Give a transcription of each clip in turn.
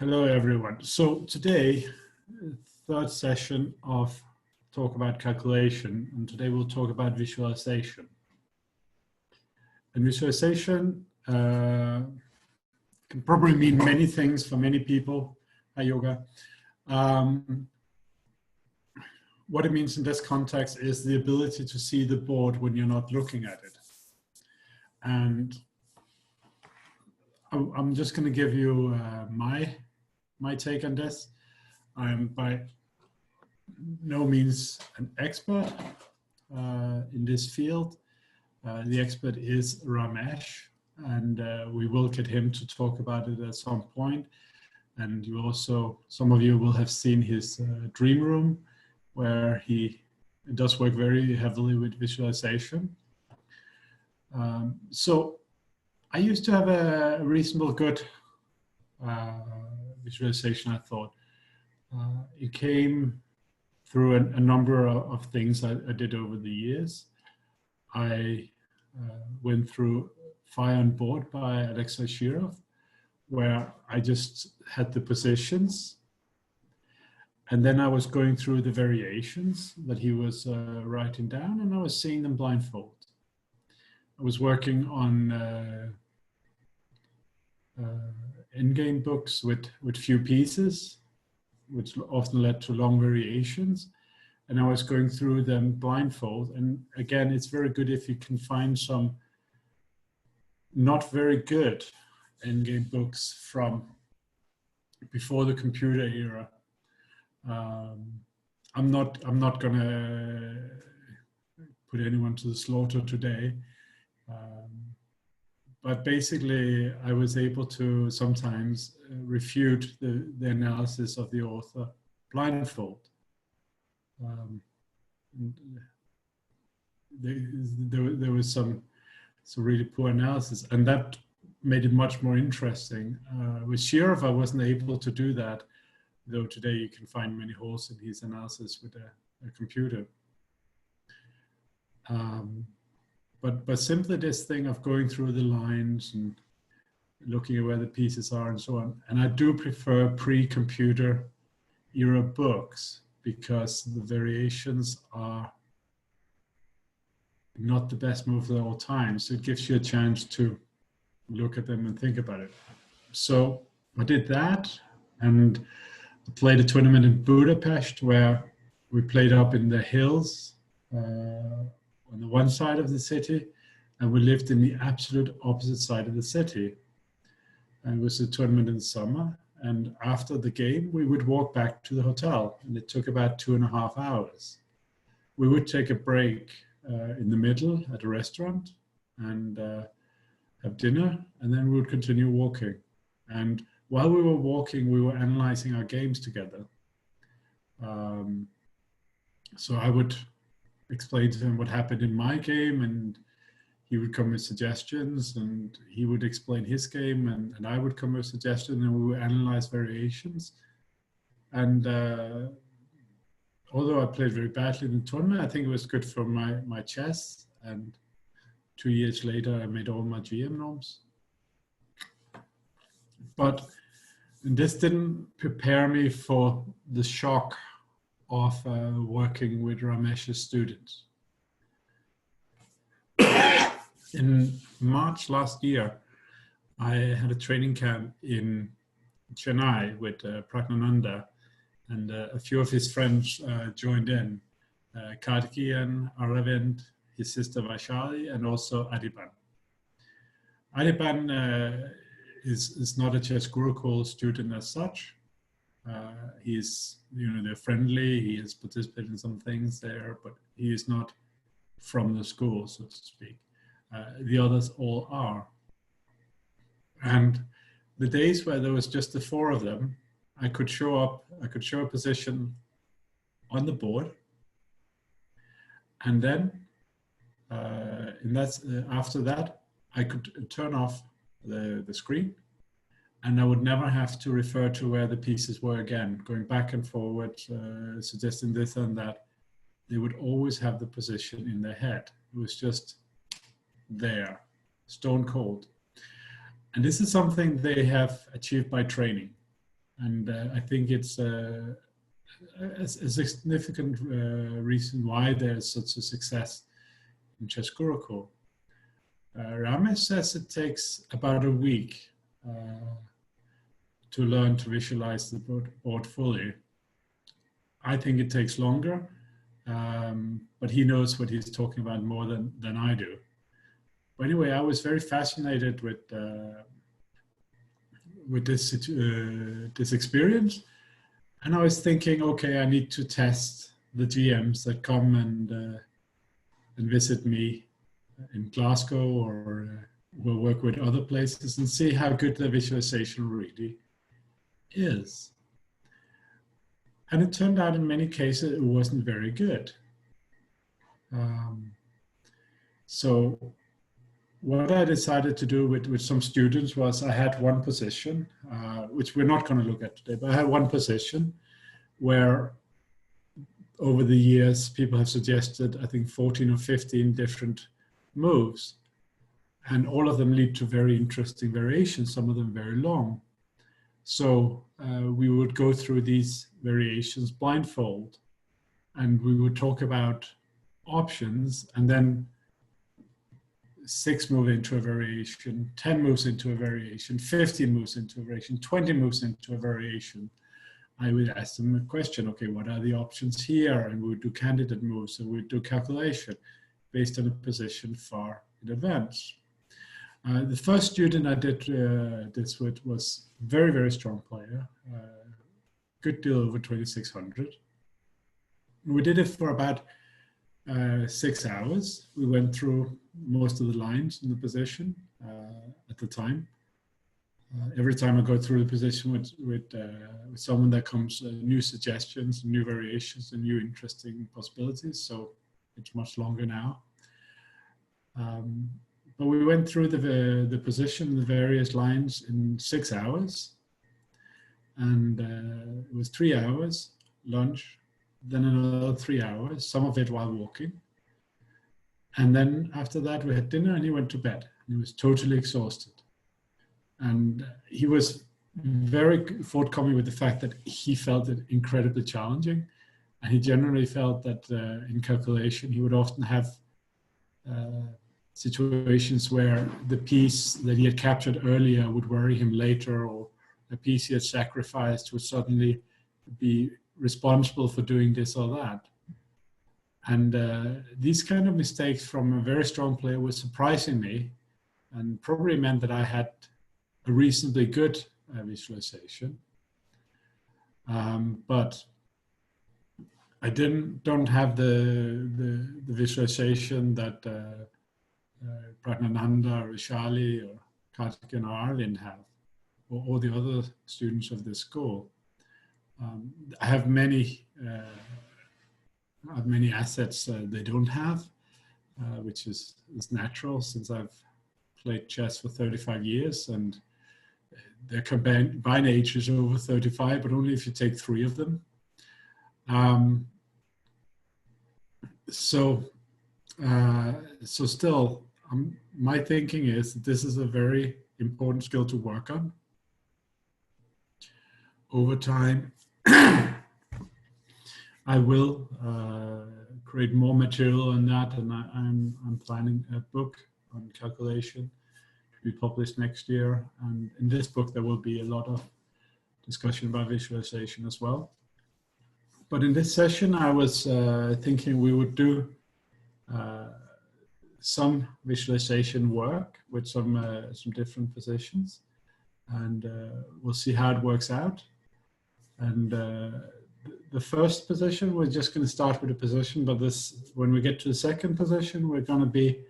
Hello, everyone. So today, third session of talk about calculation, and today we'll talk about visualization. And visualization can probably mean many things for many people. Hi, Yoga. What it means in this context is the ability to see the board when you're not looking at it. And I'm just going to give you my take on this. I'm by no means an expert in this field. The expert is Ramesh, and we will get him to talk about it at some point. And you also, some of you will have seen his dream room, where he does work very heavily with visualization. So I used to have a reasonable good visualization, I thought. It came through a number of things I did over the years. I went through Fire on Board by Alexei Shirov, where I just had the positions. And then I was going through the variations that he was writing down, and I was seeing them blindfold. I was working on endgame books with few pieces, which often led to long variations. And I was going through them blindfold. And again, it's very good if you can find some not very good endgame books from before the computer era. I'm not gonna put anyone to the slaughter today. But basically, I was able to sometimes refute the analysis of the author blindfold. There was some really poor analysis, and that made it much more interesting. With Shirov, I wasn't able to do that, though today you can find many holes in his analysis with a computer. But simply this thing of going through the lines and looking at where the pieces are and so on. And I do prefer pre-computer era books because the variations are not the best move at all times. So it gives you a chance to look at them and think about it. So I did that, and I played a tournament in Budapest where we played up in the hills on the one side of the city, and we lived in the absolute opposite side of the city. And it was a tournament in the summer. And after the game, we would walk back to the hotel, and it took about 2.5 hours. We would take a break in the middle at a restaurant and have dinner, and then we would continue walking. And while we were walking, we were analyzing our games together. So I would explain to him what happened in my game, and he would come with suggestions, and he would explain his game, and I would come with suggestions, and we would analyze variations. And although I played very badly in the tournament, I think it was good for my chess. And 2 years later, I made all my GM norms. But this didn't prepare me for the shock of working with Ramesh's students. In March last year, I had a training camp in Chennai with Pragnananda, and a few of his friends joined in. Kartikeyan, Aravind, his sister Vaishali, and also Adiban. Adiban is not a chess Gurukul student as such. He's, they're friendly. He has participated in some things there, but he is not from the school, so to speak. The others all are. And the days where there was just the 4 of them, I could show a position on the board, and then after that, I could turn off the screen, and I would never have to refer to where the pieces were again, going back and forward, suggesting this and that. They would always have the position in their head. It was just there, stone cold. And this is something they have achieved by training. And I think it's a significant reason why there's such a success in Chess Gurukul. Ramesh says it takes about a week to learn to visualize the board fully. I think it takes longer, but he knows what he's talking about more than I do. But anyway, I was very fascinated with this experience, and I was thinking, okay, I need to test the GMs that come and visit me in Glasgow or will work with other places and see how good the visualization really is. And it turned out in many cases it wasn't very good. So what I decided to do with some students was I had one position, which we're not going to look at today, but I had one position where over the years people have suggested, I think 14 or 15 different moves, and all of them lead to very interesting variations, some of them very long. So we would go through these variations blindfold, and we would talk about options, and then 6 move into a variation, 10 moves into a variation, 15 moves into a variation, 20 moves into a variation. I would ask them a question, okay, what are the options here? And we would do candidate moves, and we'd do calculation based on a position far in advance. The first student I did this with was very, very strong player, good deal over 2,600. We did it for about 6 hours. We went through most of the lines in the position at the time. Every time I go through the position with someone, that comes new suggestions, new variations, and new interesting possibilities. So it's much longer now. But we went through the position, the various lines in 6 hours. And it was 3 hours, lunch, then another 3 hours, some of it while walking. And then after that, we had dinner and he went to bed. He was totally exhausted. And he was very forthcoming with the fact that he felt it incredibly challenging. And he generally felt that in calculation, he would often have situations where the piece that he had captured earlier would worry him later, or a piece he had sacrificed would suddenly be responsible for doing this or that. And these kind of mistakes from a very strong player were surprising me, and probably meant that I had a reasonably good visualization. But I don't have the visualization that Pragnananda or Vishali or Karthikeyan or Arvind have, or all the other students of this school. I have many assets they don't have, which is natural since I've played chess for 35 years, and their combined age is over 35, but only if you take 3 of them. So still, my thinking is that this is a very important skill to work on. Over time, I will create more material on that, and I'm planning a book on calculation to be published next year. And in this book, there will be a lot of discussion about visualization as well. But in this session, I was thinking we would do some visualization work with some different positions, and we'll see how it works out. And the first position, we're just going to start with a position, but when we get to the second position, we're going to be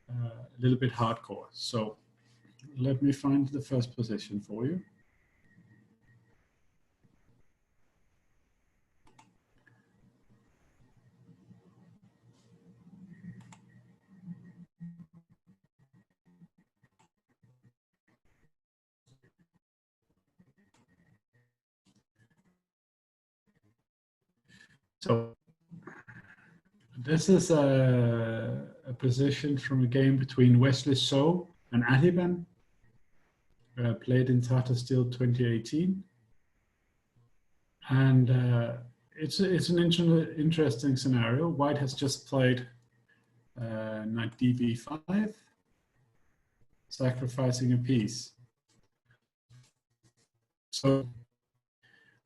a little bit hardcore. So let me find the first position for you. So this is a position from a game between Wesley So and Adhiban, played in Tata Steel 2018. And it's an interesting scenario. White has just played knight db5, sacrificing a piece. So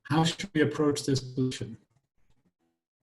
how should we approach this position?